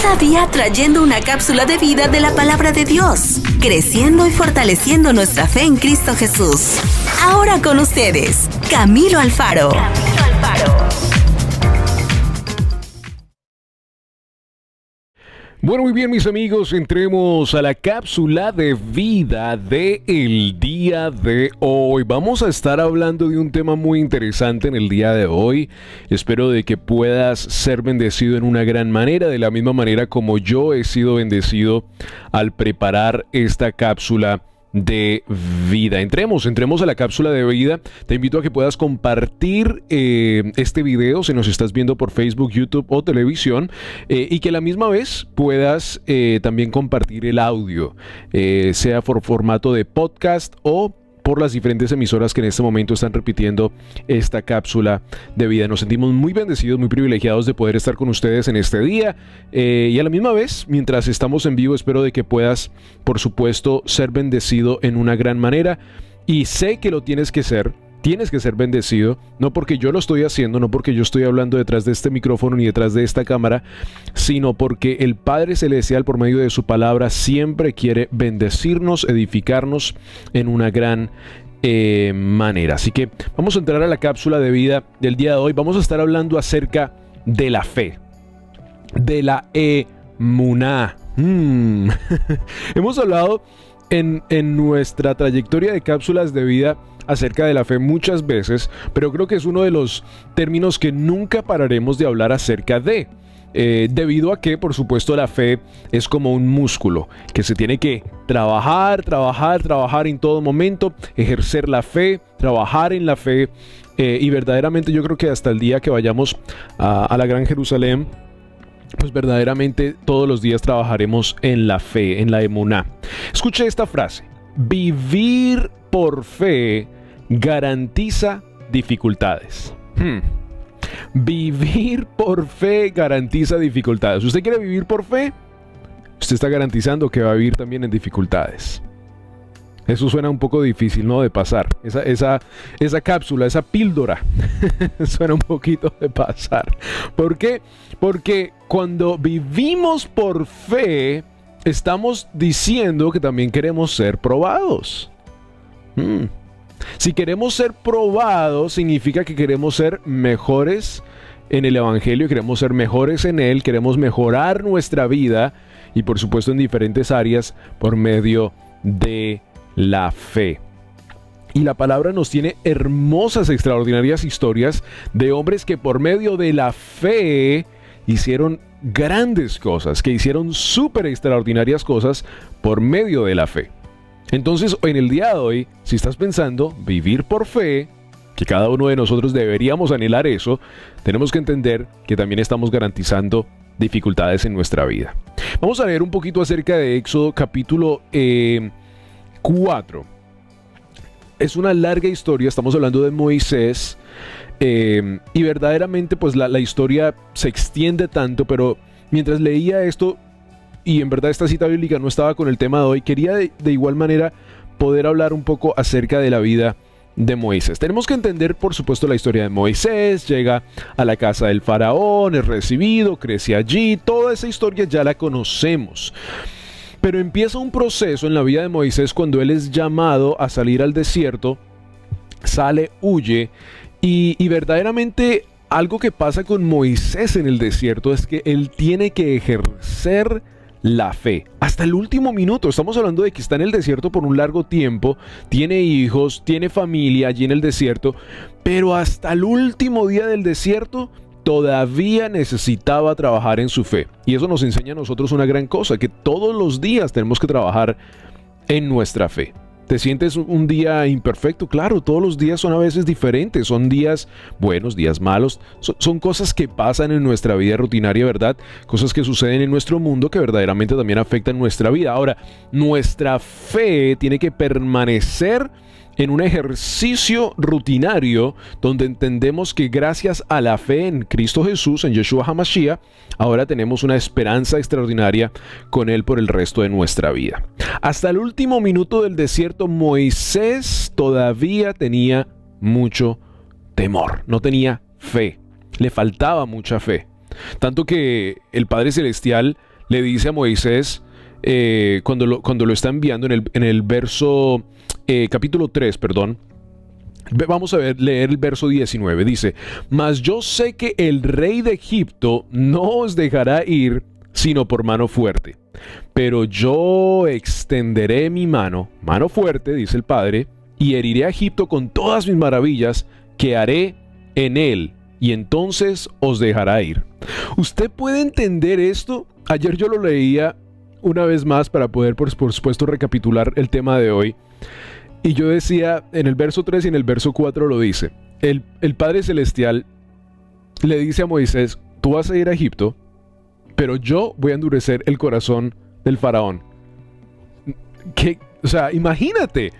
Cada día trayendo una cápsula de vida de la palabra de Dios, creciendo y fortaleciendo nuestra fe en Cristo Jesús. Ahora con ustedes, Camilo Alfaro. Bueno, muy bien, mis amigos, entremos a la cápsula de vida del día de hoy. Vamos a estar hablando de un tema muy interesante en el día de hoy. Espero de que puedas ser bendecido en una gran manera, de la misma manera como yo he sido bendecido al preparar esta cápsula de vida. Entremos a la cápsula de vida. Te invito a que puedas compartir este video si nos estás viendo por Facebook, YouTube o televisión, y que a la misma vez puedas también compartir el audio, sea por formato de podcast o por las diferentes emisoras que en este momento están repitiendo esta cápsula de vida. Nos sentimos muy bendecidos, muy privilegiados de poder estar con ustedes en este día, y a la misma vez, mientras estamos en vivo, espero de que puedas, por supuesto, ser bendecido en una gran manera, y sé que lo tienes que ser bendecido, no porque yo lo estoy haciendo, no porque yo estoy hablando detrás de este micrófono ni detrás de esta cámara, sino porque el Padre Celestial, por medio de su palabra, siempre quiere bendecirnos, edificarnos en una gran manera. Así que vamos a entrar a la cápsula de vida del día de hoy. Vamos a estar hablando acerca de la fe, de la emuná. Hemos hablado en nuestra trayectoria de cápsulas de vida acerca de la fe muchas veces, pero creo que es uno de los términos que nunca pararemos de hablar acerca de, debido a que, por supuesto, la fe es como un músculo que se tiene que trabajar en todo momento, ejercer la fe, trabajar en la fe, y verdaderamente yo creo que hasta el día que vayamos a la Gran Jerusalén, pues verdaderamente todos los días trabajaremos en la fe, en la emuná. Escuche esta frase: vivir por fe garantiza dificultades. Vivir por fe garantiza dificultades. ¿Usted quiere vivir por fe? Usted está garantizando que va a vivir también en dificultades. Eso suena un poco difícil, ¿no?, de pasar. Esa cápsula, esa píldora, suena un poquito de pasar. ¿Por qué? Porque cuando vivimos por fe, estamos diciendo que también queremos ser probados. Si queremos ser probados, significa que queremos ser mejores en el Evangelio, queremos ser mejores en Él, queremos mejorar nuestra vida y, por supuesto, en diferentes áreas por medio de la fe. Y la palabra nos tiene hermosas, extraordinarias historias de hombres que por medio de la fe hicieron grandes cosas, que hicieron súper extraordinarias cosas por medio de la fe. Entonces, en el día de hoy, si estás pensando vivir por fe, que cada uno de nosotros deberíamos anhelar eso, tenemos que entender que también estamos garantizando dificultades en nuestra vida. Vamos a leer un poquito acerca de Éxodo capítulo 4. Es una larga historia, estamos hablando de Moisés, y verdaderamente pues la historia se extiende tanto, pero mientras leía esto, y en verdad esta cita bíblica no estaba con el tema de hoy, quería de igual manera poder hablar un poco acerca de la vida de Moisés. Tenemos que entender, por supuesto, la historia de Moisés. Llega a la casa del faraón, es recibido, crece allí, toda esa historia ya la conocemos. Pero empieza un proceso en la vida de Moisés cuando él es llamado a salir al desierto, sale, huye, y verdaderamente algo que pasa con Moisés en el desierto es que él tiene que ejercer la fe hasta el último minuto. Estamos hablando de que está en el desierto por un largo tiempo, tiene hijos, tiene familia allí en el desierto, pero hasta el último día del desierto todavía necesitaba trabajar en su fe. Y eso nos enseña a nosotros una gran cosa, que todos los días tenemos que trabajar en nuestra fe. ¿Te sientes un día imperfecto? Claro, todos los días son a veces diferentes, son días buenos, días malos, son cosas que pasan en nuestra vida rutinaria, ¿verdad? Cosas que suceden en nuestro mundo que verdaderamente también afectan nuestra vida. Ahora, nuestra fe tiene que permanecer en un ejercicio rutinario donde entendemos que gracias a la fe en Cristo Jesús, en Yeshua HaMashiach, ahora tenemos una esperanza extraordinaria con Él por el resto de nuestra vida. Hasta el último minuto del desierto, Moisés todavía tenía mucho temor, no tenía fe, le faltaba mucha fe. Tanto que el Padre Celestial le dice a Moisés, cuando lo está enviando en el verso, capítulo 3, perdón. Vamos a leer el verso 19. Dice: mas yo sé que el rey de Egipto no os dejará ir sino por mano fuerte. Pero yo extenderé mi mano fuerte, dice el Padre, y heriré a Egipto con todas mis maravillas que haré en él, y entonces os dejará ir. ¿Usted puede entender esto? Ayer yo lo leía una vez más para poder, por supuesto, recapitular el tema de hoy. Y yo decía, en el verso 3 y en el verso 4 lo dice. El Padre Celestial le dice a Moisés: tú vas a ir a Egipto, pero yo voy a endurecer el corazón del faraón. O sea, imagínate.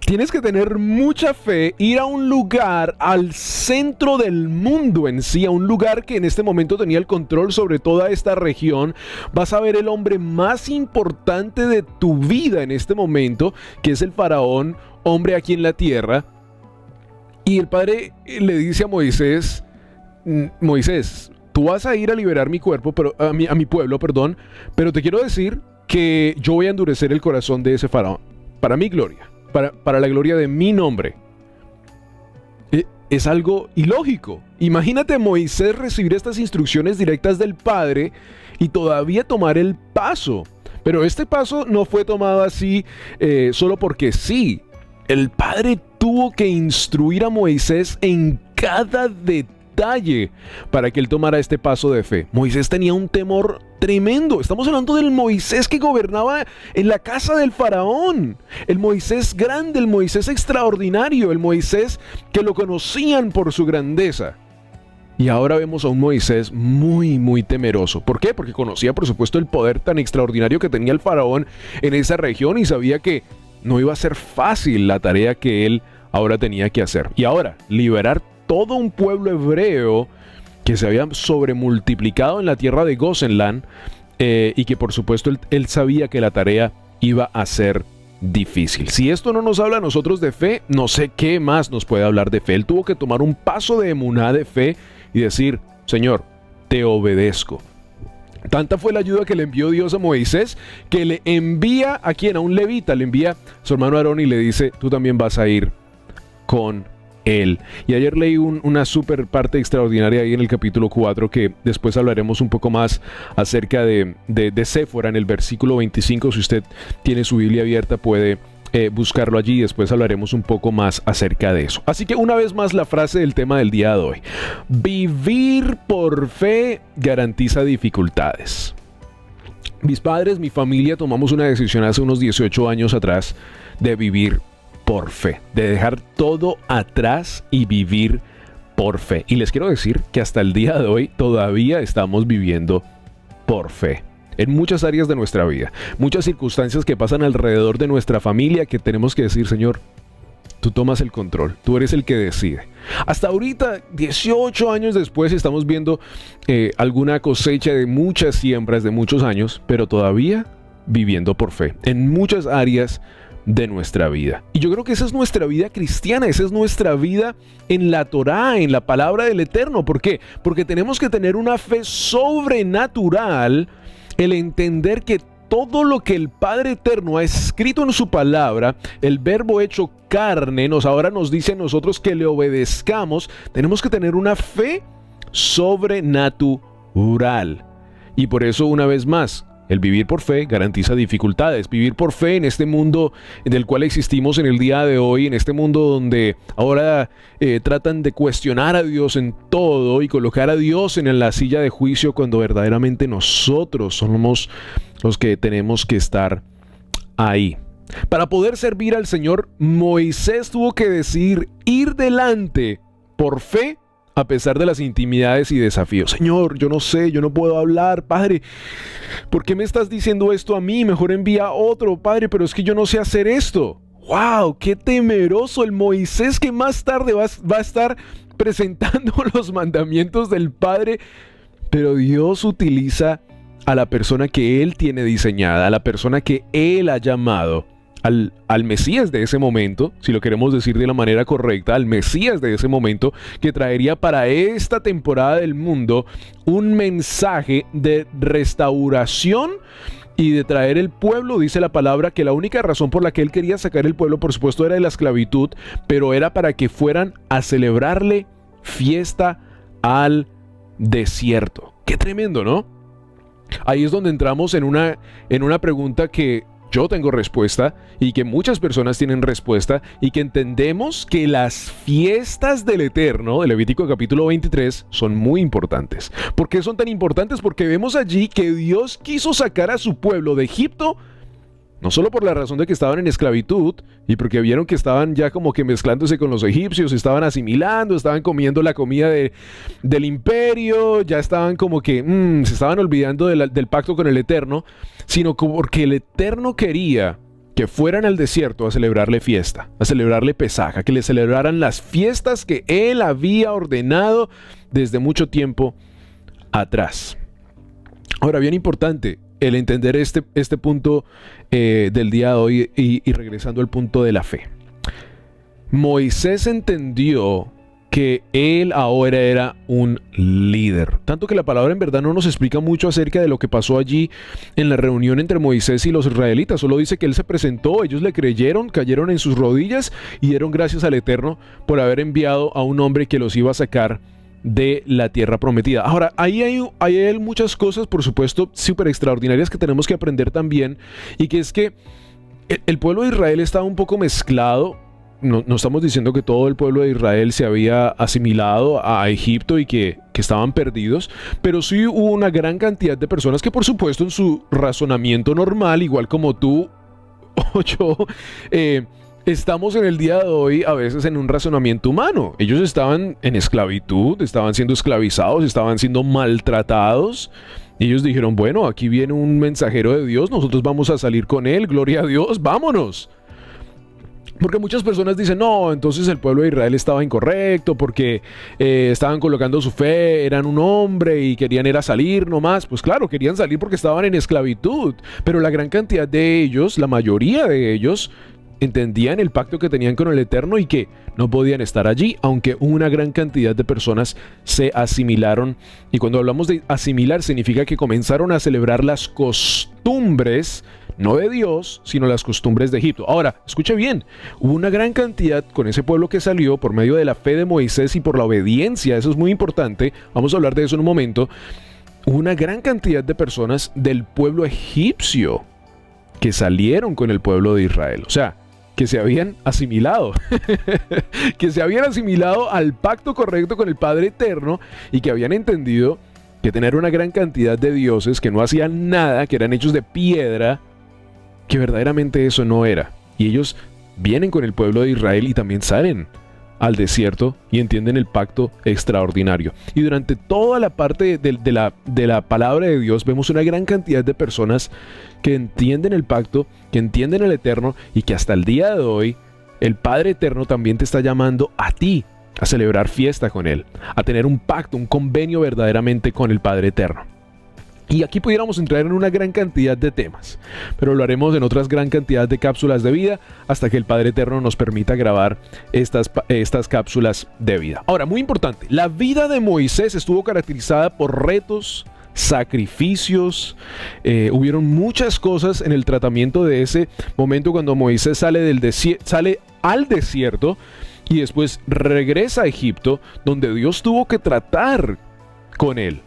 Tienes que tener mucha fe, ir a un lugar, al centro del mundo en sí, a un lugar que en este momento tenía el control sobre toda esta región. Vas a ver el hombre más importante de tu vida en este momento, que es el faraón, hombre aquí en la tierra. Y el Padre le dice a Moisés: Moisés, tú vas a ir a liberar mi cuerpo, pero a mi pueblo, perdón, pero te quiero decir que yo voy a endurecer el corazón de ese faraón, para mi gloria. Para la gloria de mi nombre. Es algo ilógico. Imagínate Moisés recibir estas instrucciones directas del Padre y todavía tomar el paso. Pero este paso no fue tomado así solo porque sí. El Padre tuvo que instruir a Moisés en cada detalle para que él tomara este paso de fe. Moisés tenía un temor tremendo. Estamos hablando del Moisés que gobernaba en la casa del faraón. El Moisés grande, el Moisés extraordinario, el Moisés que lo conocían por su grandeza. Y ahora vemos a un Moisés muy, muy temeroso. ¿Por qué? Porque conocía, por supuesto, el poder tan extraordinario que tenía el faraón en esa región y sabía que no iba a ser fácil la tarea que él ahora tenía que hacer. Y ahora, liberar todo un pueblo hebreo que se había sobremultiplicado en la tierra de Gosenland, y que por supuesto él sabía que la tarea iba a ser difícil. Si esto no nos habla a nosotros de fe, no sé qué más nos puede hablar de fe. Él tuvo que tomar un paso de emuná, de fe, y decir: Señor, te obedezco. Tanta fue la ayuda que le envió Dios a Moisés, que le envía a quien, a un levita, le envía a su hermano Aarón y le dice: tú también vas a ir con él. Y ayer leí una super parte extraordinaria ahí en el capítulo 4, que después hablaremos un poco más acerca de Séfora en el versículo 25. Si usted tiene su Biblia abierta puede buscarlo allí y después hablaremos un poco más acerca de eso. Así que una vez más la frase del tema del día de hoy: vivir por fe garantiza dificultades. Mis padres, mi familia tomamos una decisión hace unos 18 años atrás de vivir por fe, de dejar todo atrás y vivir por fe. Y les quiero decir que hasta el día de hoy todavía estamos viviendo por fe. En muchas áreas de nuestra vida, muchas circunstancias que pasan alrededor de nuestra familia, que tenemos que decir: Señor, tú tomas el control, tú eres el que decide. Hasta ahorita, 18 años después, estamos viendo alguna cosecha de muchas siembras de muchos años, pero todavía viviendo por fe en muchas áreas de nuestra vida. Y yo creo que esa es nuestra vida cristiana, esa es nuestra vida en la Torá, en la palabra del Eterno. ¿Por qué? Porque tenemos que tener una fe sobrenatural, el entender que todo lo que el Padre Eterno ha escrito en su palabra, el verbo hecho carne, ahora nos dice a nosotros que le obedezcamos. Tenemos que tener una fe sobrenatural. Y por eso, una vez más, el vivir por fe garantiza dificultades. Vivir por fe en este mundo del cual existimos en el día de hoy, en este mundo donde ahora tratan de cuestionar a Dios en todo y colocar a Dios en la silla de juicio, cuando verdaderamente nosotros somos los que tenemos que estar ahí. Para poder servir al Señor, Moisés tuvo que decidir ir delante por fe, a pesar de las intimidades y desafíos. Señor, yo no sé, yo no puedo hablar. Padre, ¿por qué me estás diciendo esto a mí? Mejor envía a otro. Padre, pero es que yo no sé hacer esto. ¡Wow! ¡Qué temeroso! El Moisés que más tarde va a estar presentando los mandamientos del Padre. Pero Dios utiliza a la persona que Él tiene diseñada, a la persona que Él ha llamado al Mesías de ese momento, si lo queremos decir de la manera correcta, al Mesías de ese momento, que traería para esta temporada del mundo un mensaje de restauración y de traer el pueblo. Dice la palabra que la única razón por la que él quería sacar el pueblo, por supuesto, era de la esclavitud, pero era para que fueran a celebrarle fiesta al desierto. Qué tremendo, ¿no? Ahí es donde entramos en una pregunta que yo tengo respuesta y que muchas personas tienen respuesta, y que entendemos que las fiestas del Eterno, de Levítico capítulo 23, son muy importantes. ¿Por qué son tan importantes? Porque vemos allí que Dios quiso sacar a su pueblo de Egipto, no solo por la razón de que estaban en esclavitud y porque vieron que estaban ya como que mezclándose con los egipcios, estaban asimilando, estaban comiendo la comida del imperio, ya estaban como que se estaban olvidando del pacto con el Eterno, sino porque el Eterno quería que fueran al desierto a celebrarle fiesta, a celebrarle Pesaj, que le celebraran las fiestas que Él había ordenado desde mucho tiempo atrás. Ahora, bien importante el entender este punto del día de hoy, y regresando al punto de la fe. Moisés entendió que él ahora era un líder, tanto que la palabra en verdad no nos explica mucho acerca de lo que pasó allí en la reunión entre Moisés y los israelitas. Solo dice que él se presentó, ellos le creyeron, cayeron en sus rodillas y dieron gracias al Eterno por haber enviado a un hombre que los iba a sacar de la tierra prometida. Ahora, ahí hay muchas cosas, por supuesto, súper extraordinarias que tenemos que aprender también, y que es que el pueblo de Israel estaba un poco mezclado. No estamos diciendo que todo el pueblo de Israel se había asimilado a Egipto y que estaban perdidos, pero sí hubo una gran cantidad de personas que, por supuesto, en su razonamiento normal, igual como tú o yo, estamos en el día de hoy a veces en un razonamiento humano. Ellos estaban en esclavitud, estaban siendo esclavizados, estaban siendo maltratados. Y ellos dijeron, bueno, aquí viene un mensajero de Dios, nosotros vamos a salir con él, gloria a Dios, vámonos. Porque muchas personas dicen, no, entonces el pueblo de Israel estaba incorrecto porque estaban colocando su fe, eran un hombre y querían era salir nomás. Pues claro, querían salir porque estaban en esclavitud, pero la gran cantidad de ellos, la mayoría de ellos, entendían el pacto que tenían con el Eterno y que no podían estar allí, aunque una gran cantidad de personas se asimilaron. Y cuando hablamos de asimilar, significa que comenzaron a celebrar las costumbres, no de Dios, sino las costumbres de Egipto. Ahora, escuche bien, hubo una gran cantidad con ese pueblo que salió por medio de la fe de Moisés y por la obediencia. Eso es muy importante, vamos a hablar de eso en un momento. Hubo una gran cantidad de personas del pueblo egipcio que salieron con el pueblo de Israel. O sea, que se habían asimilado, que se habían asimilado al pacto correcto con el Padre Eterno, y que habían entendido que tener una gran cantidad de dioses que no hacían nada, que eran hechos de piedra, que verdaderamente eso no era. Y ellos vienen con el pueblo de Israel y también salen al desierto y entienden el pacto extraordinario. Y durante toda la parte de la palabra de Dios vemos una gran cantidad de personas que entienden el pacto, que entienden el Eterno, y que hasta el día de hoy el Padre Eterno también te está llamando a ti a celebrar fiesta con Él, a tener un pacto, un convenio verdaderamente con el Padre Eterno. Y aquí pudiéramos entrar en una gran cantidad de temas, pero lo haremos en otras gran cantidad de cápsulas de vida hasta que el Padre Eterno nos permita grabar estas cápsulas de vida. Ahora, muy importante, la vida de Moisés estuvo caracterizada por retos, sacrificios, hubieron muchas cosas en el tratamiento de ese momento cuando Moisés sale al desierto y después regresa a Egipto, donde Dios tuvo que tratar con él.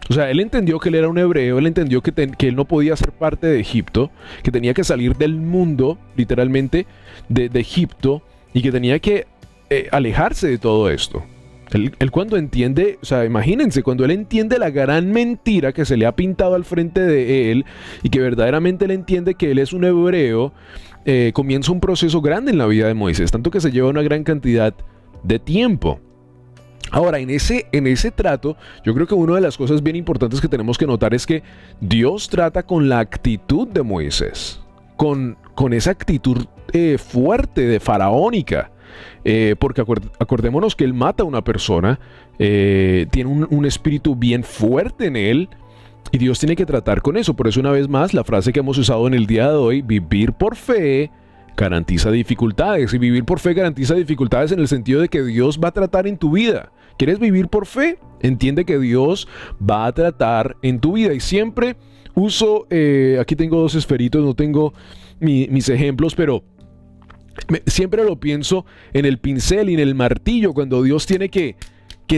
O sea, él entendió que él era un hebreo, él entendió que él no podía ser parte de Egipto, que tenía que salir del mundo, literalmente, de Egipto, y que tenía que alejarse de todo esto. Él cuando entiende, o sea, imagínense, cuando él entiende la gran mentira que se le ha pintado al frente de él, y que verdaderamente él entiende que él es un hebreo, comienza un proceso grande en la vida de Moisés, tanto que se lleva una gran cantidad de tiempo. Ahora, en ese trato, yo creo que una de las cosas bien importantes que tenemos que notar es que Dios trata con la actitud de Moisés, con esa actitud fuerte, de faraónica, porque acordémonos que él mata a una persona, tiene un espíritu bien fuerte en él, Y Dios tiene que tratar con eso. Por eso, una vez más, la frase que hemos usado en el día de hoy, vivir por fe garantiza dificultades. Y vivir por fe garantiza dificultades en el sentido de que Dios va a tratar en tu vida. ¿Quieres vivir por fe? Entiende que Dios va a tratar en tu vida. Y siempre uso, aquí tengo dos esferitos, no tengo mis ejemplos, pero siempre lo pienso en el pincel y en el martillo, cuando Dios tiene que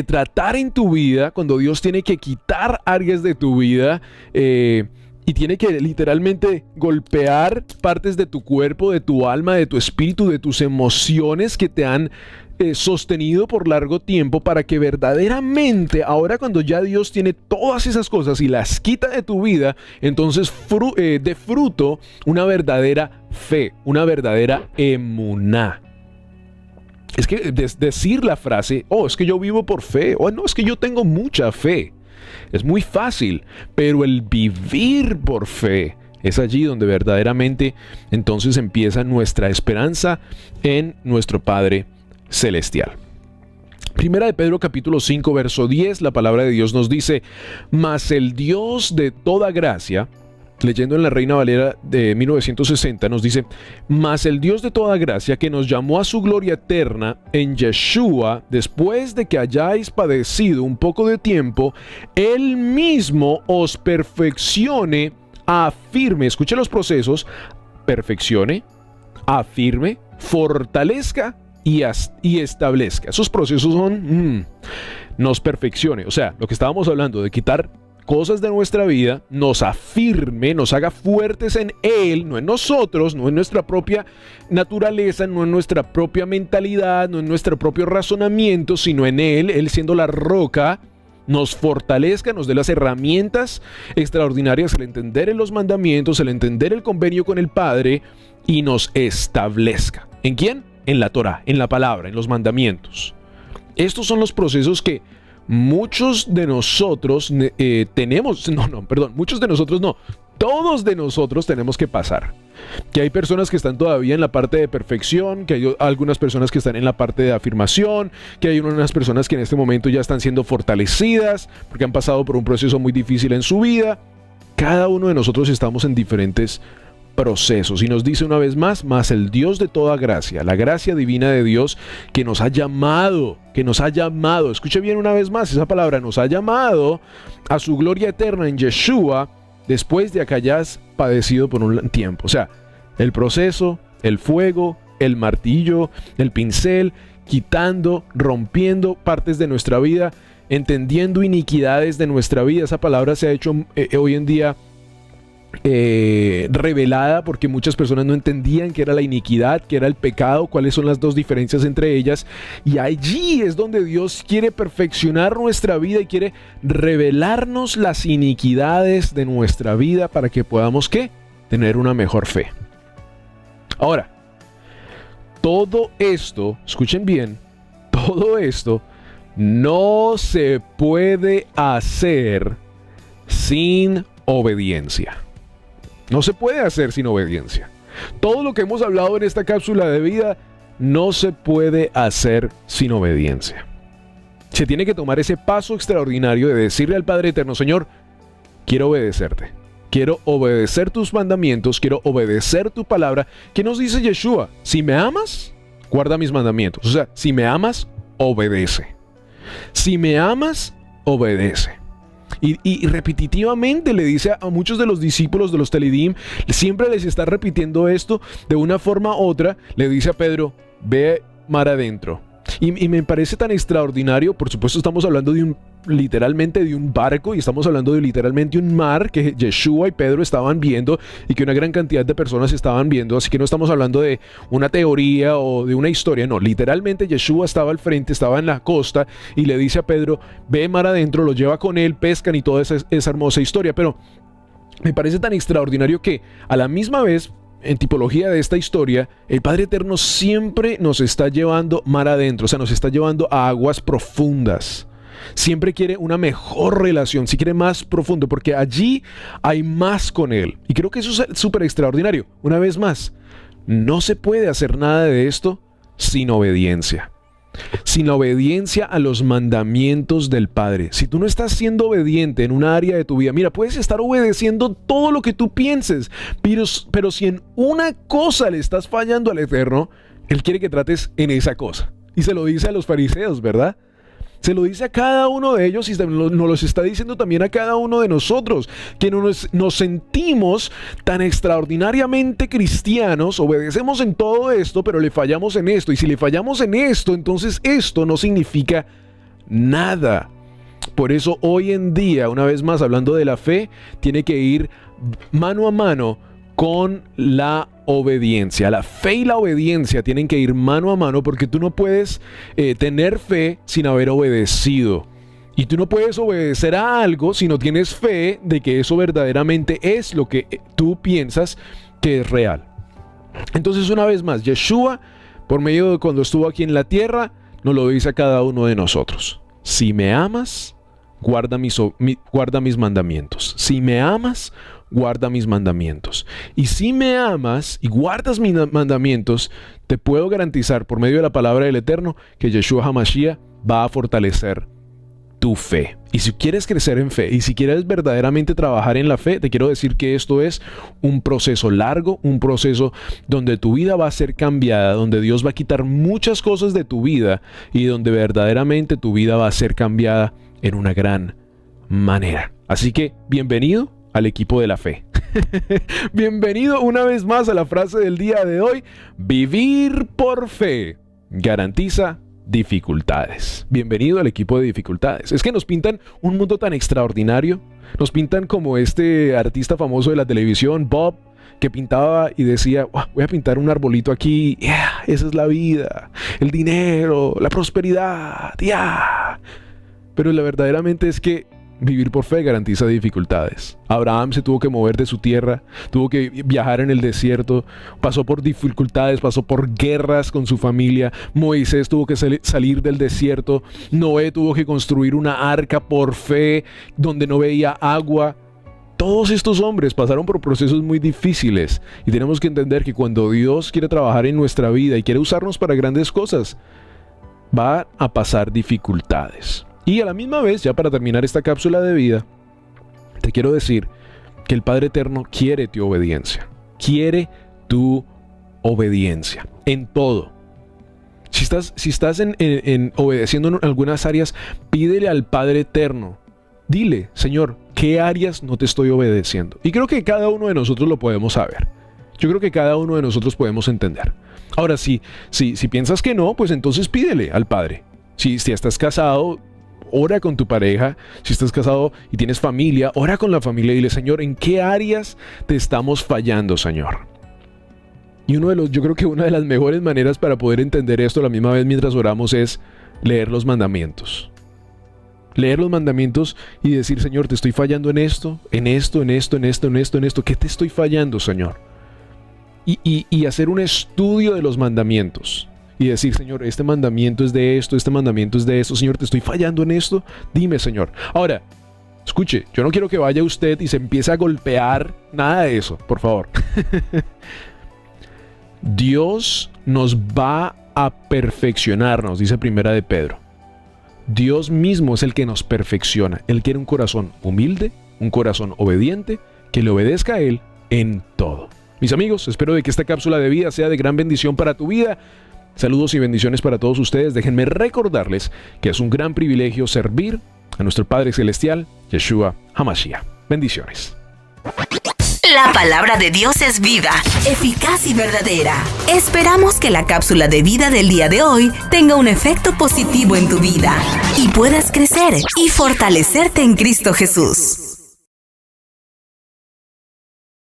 tratar en tu vida, cuando Dios tiene que quitar áreas de tu vida y tiene que literalmente golpear partes de tu cuerpo, de tu alma, de tu espíritu, de tus emociones que te han sostenido por largo tiempo, para que verdaderamente ahora, cuando ya Dios tiene todas esas cosas y las quita de tu vida, entonces dé fruto una verdadera fe, una verdadera emuná. Es que decir la frase, oh, es que yo vivo por fe, o no, es que yo tengo mucha fe, es muy fácil, pero el vivir por fe es allí donde verdaderamente entonces empieza nuestra esperanza en nuestro Padre Celestial. Primera de Pedro capítulo 5 verso 10, la palabra de Dios nos dice: mas el Dios de toda gracia, leyendo en la Reina Valera de 1960, nos dice: mas el Dios de toda gracia, que nos llamó a su gloria eterna en Yeshua, después de que hayáis padecido un poco de tiempo, Él mismo os perfeccione, afirme, escuche los procesos, perfeccione, afirme, fortalezca y establezca. Esos procesos son nos perfeccione. O sea, lo que estábamos hablando de quitar cosas de nuestra vida, nos afirme, nos haga fuertes en Él, no en nosotros, no en nuestra propia naturaleza, no en nuestra propia mentalidad, no en nuestro propio razonamiento, sino en Él siendo la roca, nos fortalezca, nos dé las herramientas extraordinarias, el entender en los mandamientos, el entender el convenio con el Padre, y nos establezca. ¿En quién? En la Torá, en la palabra, en los mandamientos. Estos son los procesos que muchos de nosotros todos de nosotros tenemos que pasar. Que hay personas que están todavía en la parte de perfección, que hay algunas personas que están en la parte de afirmación, que hay unas personas que en este momento ya están siendo fortalecidas porque han pasado por un proceso muy difícil en su vida. Cada uno de nosotros estamos en diferentes procesos, y nos dice una vez más: mas el Dios de toda gracia, la gracia divina de Dios que nos ha llamado, escuche bien una vez más esa palabra, nos ha llamado a su gloria eterna en Yeshua, después de que hayas padecido por un tiempo. O sea, el proceso, el fuego, el martillo, el pincel, quitando, rompiendo partes de nuestra vida, entendiendo iniquidades de nuestra vida. Esa palabra se ha hecho hoy en día revelada, porque muchas personas no entendían qué era la iniquidad, qué era el pecado, cuáles son las dos diferencias entre ellas, y allí es donde Dios quiere perfeccionar nuestra vida y quiere revelarnos las iniquidades de nuestra vida para que podamos ¿qué? Tener una mejor fe. Ahora, todo esto, escuchen bien, todo esto no se puede hacer sin obediencia. No se puede hacer sin obediencia. Todo lo que hemos hablado en esta cápsula de vida no se puede hacer sin obediencia. Se tiene que tomar ese paso extraordinario de decirle al Padre Eterno: Señor, quiero obedecerte. Quiero obedecer tus mandamientos, quiero obedecer tu palabra. ¿Qué nos dice Yeshua? Si me amas, guarda mis mandamientos. O sea, si me amas, obedece. Si me amas, obedece. Y repetitivamente le dice a muchos de los discípulos de los Telidim, siempre les está repitiendo esto de una forma u otra. Le dice a Pedro: ve mar adentro. Y me parece tan extraordinario. Por supuesto, estamos hablando literalmente de un barco, y estamos hablando de literalmente un mar que Yeshua y Pedro estaban viendo y que una gran cantidad de personas estaban viendo. Así que no estamos hablando de una teoría o de una historia, no, literalmente Yeshua estaba al frente, estaba en la costa, y le dice a Pedro: ve mar adentro, lo lleva con él, pescan y toda esa hermosa historia. Pero me parece tan extraordinario que a la misma vez, en tipología de esta historia, el Padre Eterno siempre nos está llevando mar adentro, o sea, nos está llevando a aguas profundas. Siempre quiere una mejor relación, si quiere más profundo, porque allí hay más con Él. Y creo que eso es súper extraordinario. Una vez más, no se puede hacer nada de esto sin obediencia. sin la obediencia a los mandamientos del Padre. Si tú no estás siendo obediente en una área de tu vida, mira, puedes estar obedeciendo todo lo que tú pienses, pero si en una cosa le estás fallando al Eterno, Él quiere que trates en esa cosa. Y se lo dice a los fariseos, ¿verdad? Se lo dice a cada uno de ellos y nos los está diciendo también a cada uno de nosotros, que nos sentimos tan extraordinariamente cristianos, obedecemos en todo esto, pero le fallamos en esto. Y si le fallamos en esto, entonces esto no significa nada. Por eso hoy en día, una vez más hablando de la fe, tiene que ir mano a mano con la obediencia. La fe y la obediencia tienen que ir mano a mano, porque tú no puedes tener fe sin haber obedecido. Y tú no puedes obedecer a algo si no tienes fe de que eso verdaderamente es lo que tú piensas que es real. Entonces, una vez más, Yeshua, por medio de cuando estuvo aquí en la tierra, nos lo dice a cada uno de nosotros. Si me amas, guarda mis mandamientos. Si me amas, guarda mis mandamientos. Y si me amas y guardas mis mandamientos, te puedo garantizar por medio de la palabra del Eterno que Yeshua HaMashiach va a fortalecer tu fe. Y si quieres crecer en fe y si quieres verdaderamente trabajar en la fe, te quiero decir que esto es un proceso largo, un proceso donde tu vida va a ser cambiada, donde Dios va a quitar muchas cosas de tu vida y donde verdaderamente tu vida va a ser cambiada en una gran manera. Así que bienvenido al equipo de la fe. Bienvenido una vez más a la frase del día de hoy: vivir por fe garantiza dificultades. Bienvenido al equipo de dificultades. Es que nos pintan un mundo tan extraordinario. Nos pintan como este artista famoso de la televisión, Bob, que pintaba y decía, voy a pintar un arbolito aquí. Esa es la vida, el dinero, la prosperidad. Pero la verdaderamente es que vivir por fe garantiza dificultades. Abraham se tuvo que mover de su tierra, tuvo que viajar en el desierto, pasó por dificultades, pasó por guerras con su familia. Moisés tuvo que salir del desierto. Noé tuvo que construir una arca por fe donde no veía agua. Todos estos hombres pasaron por procesos muy difíciles y tenemos que entender que cuando Dios quiere trabajar en nuestra vida y quiere usarnos para grandes cosas, va a pasar dificultades. Y a la misma vez, ya para terminar esta cápsula de vida, te quiero decir que el Padre Eterno quiere tu obediencia. Quiere tu obediencia en todo. Si estás en obedeciendo en algunas áreas, pídele al Padre Eterno. Dile, Señor, ¿qué áreas no te estoy obedeciendo? Y creo que cada uno de nosotros lo podemos saber. Yo creo que cada uno de nosotros podemos entender. Ahora, si piensas que no, pues entonces pídele al Padre. Si estás casado, ora con tu pareja. Si estás casado y tienes familia, ora con la familia y dile, Señor, ¿en qué áreas te estamos fallando, Señor? Y yo creo que una de las mejores maneras para poder entender esto a la misma vez mientras oramos es leer los mandamientos. Leer los mandamientos y decir, Señor, te estoy fallando en esto, en esto, en esto, en esto, en esto, en esto. ¿Qué te estoy fallando, Señor? Y hacer un estudio de los mandamientos. Y decir, Señor, este mandamiento es de esto, este mandamiento es de esto. Señor, ¿te estoy fallando en esto? Dime, Señor. Ahora, escuche, yo no quiero que vaya usted y se empiece a golpear. Nada de eso, por favor. Dios nos va a perfeccionar, nos dice Primera de Pedro. Dios mismo es el que nos perfecciona. Él quiere un corazón humilde, un corazón obediente, que le obedezca a Él en todo. Mis amigos, espero de que esta cápsula de vida sea de gran bendición para tu vida. Saludos y bendiciones para todos ustedes. Déjenme recordarles que es un gran privilegio servir a nuestro Padre Celestial, Yeshua HaMashiach. Bendiciones. La palabra de Dios es viva, eficaz y verdadera. Esperamos que la cápsula de vida del día de hoy tenga un efecto positivo en tu vida y puedas crecer y fortalecerte en Cristo Jesús.